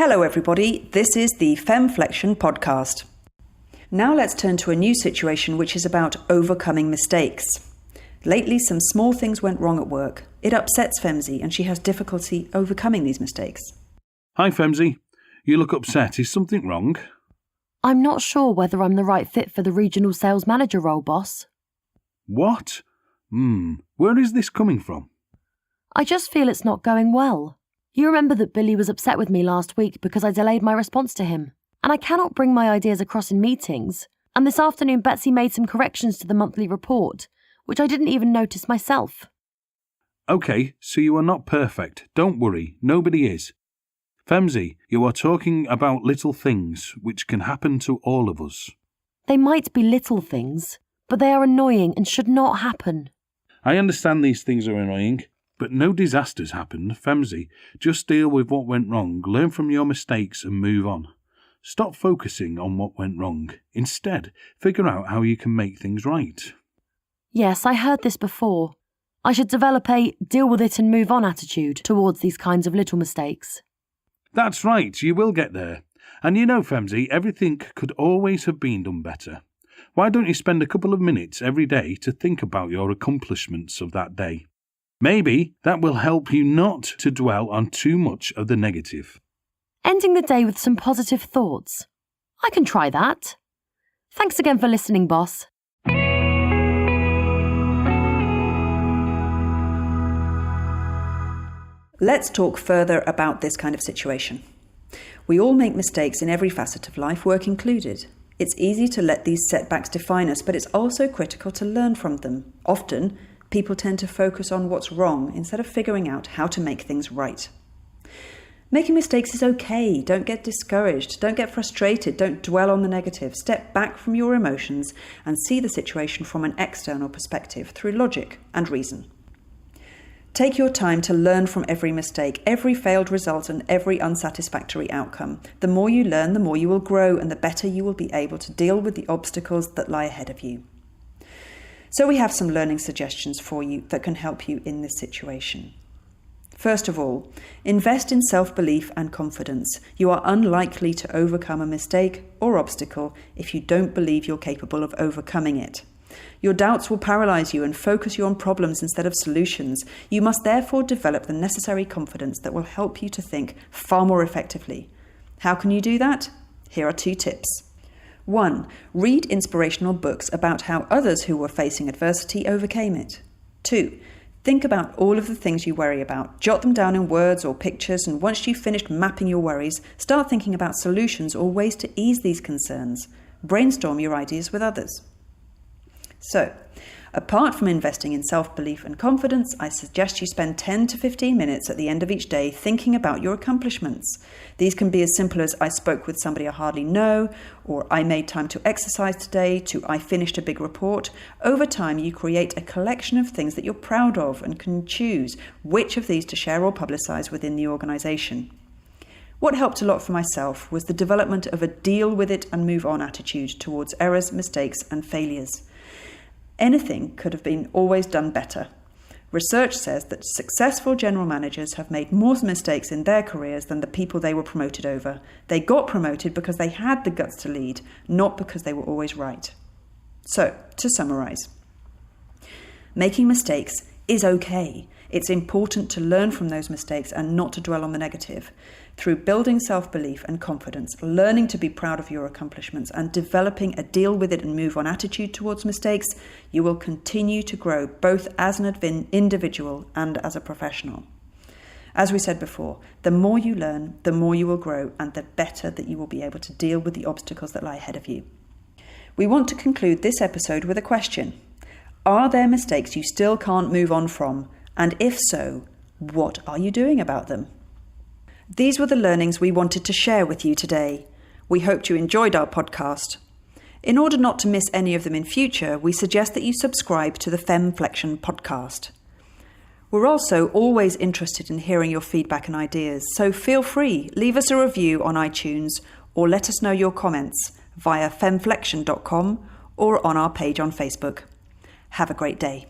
Hello everybody, this is the Femflexion podcast. Now let's turn to a new situation which is about overcoming mistakes. Lately some small things went wrong at work. It upsets Femzy and she has difficulty overcoming these mistakes. Hi Femzy, you look upset. Is something wrong? I'm not sure whether I'm the right fit for the regional sales manager role, boss. What? Where is this coming from? I just feel it's not going well. You remember that Billy was upset with me last week because I delayed my response to him, and I cannot bring my ideas across in meetings, and this afternoon Betsy made some corrections to the monthly report, which I didn't even notice myself. Okay, so you are not perfect. Don't worry, nobody is. Femzy, you are talking about little things which can happen to all of us. They might be little things, but they are annoying and should not happen. I understand these things are annoying, but no disasters happened, Femzy. Just deal with what went wrong, learn from your mistakes and move on. Stop focusing on what went wrong. Instead, figure out how you can make things right. Yes, I heard this before. I should develop a deal with it and move on attitude towards these kinds of little mistakes. That's right, you will get there. And you know, Femzy, everything could always have been done better. Why don't you spend a couple of minutes every day to think about your accomplishments of that day? Maybe that will help you not to dwell on too much of the negative. Ending the day with some positive thoughts. I can try that. Thanks again for listening, boss. Let's talk further about this kind of situation. We all make mistakes in every facet of life, work included. It's easy to let these setbacks define us, but it's also critical to learn from them. Often, people tend to focus on what's wrong instead of figuring out how to make things right. Making mistakes is okay. Don't get discouraged. Don't get frustrated. Don't dwell on the negative. Step back from your emotions and see the situation from an external perspective through logic and reason. Take your time to learn from every mistake, every failed result and every unsatisfactory outcome. The more you learn, the more you will grow and the better you will be able to deal with the obstacles that lie ahead of you. So we have some learning suggestions for you that can help you in this situation. First of all, invest in self-belief and confidence. You are unlikely to overcome a mistake or obstacle if you don't believe you're capable of overcoming it. Your doubts will paralyze you and focus you on problems instead of solutions. You must therefore develop the necessary confidence that will help you to think far more effectively. How can you do that? Here are 2 tips. 1. Read inspirational books about how others who were facing adversity overcame it. 2. Think about all of the things you worry about. Jot them down in words or pictures, and once you've finished mapping your worries, start thinking about solutions or ways to ease these concerns. Brainstorm your ideas with others. So, apart from investing in self-belief and confidence, I suggest you spend 10 to 15 minutes at the end of each day thinking about your accomplishments. These can be as simple as I spoke with somebody I hardly know, or I made time to exercise today, to I finished a big report. Over time, you create a collection of things that you're proud of and can choose which of these to share or publicize within the organization. What helped a lot for myself was the development of a deal with it and move on attitude towards errors, mistakes, and failures. Anything could have been always done better. Research says that successful general managers have made more mistakes in their careers than the people they were promoted over. They got promoted because they had the guts to lead, not because they were always right. So, to summarize, making mistakes is okay. It's important to learn from those mistakes and not to dwell on the negative. Through building self-belief and confidence, learning to be proud of your accomplishments, and developing a deal with it and move on attitude towards mistakes, you will continue to grow both as an individual and as a professional. As we said before, the more you learn, the more you will grow and the better that you will be able to deal with the obstacles that lie ahead of you. We want to conclude this episode with a question. Are there mistakes you still can't move on from? And if so, what are you doing about them? These were the learnings we wanted to share with you today. We hoped you enjoyed our podcast. In order not to miss any of them in future, we suggest that you subscribe to the Femflexion podcast. We're also always interested in hearing your feedback and ideas, so feel free, leave us a review on iTunes or let us know your comments via femflexion.com or on our page on Facebook. Have a great day.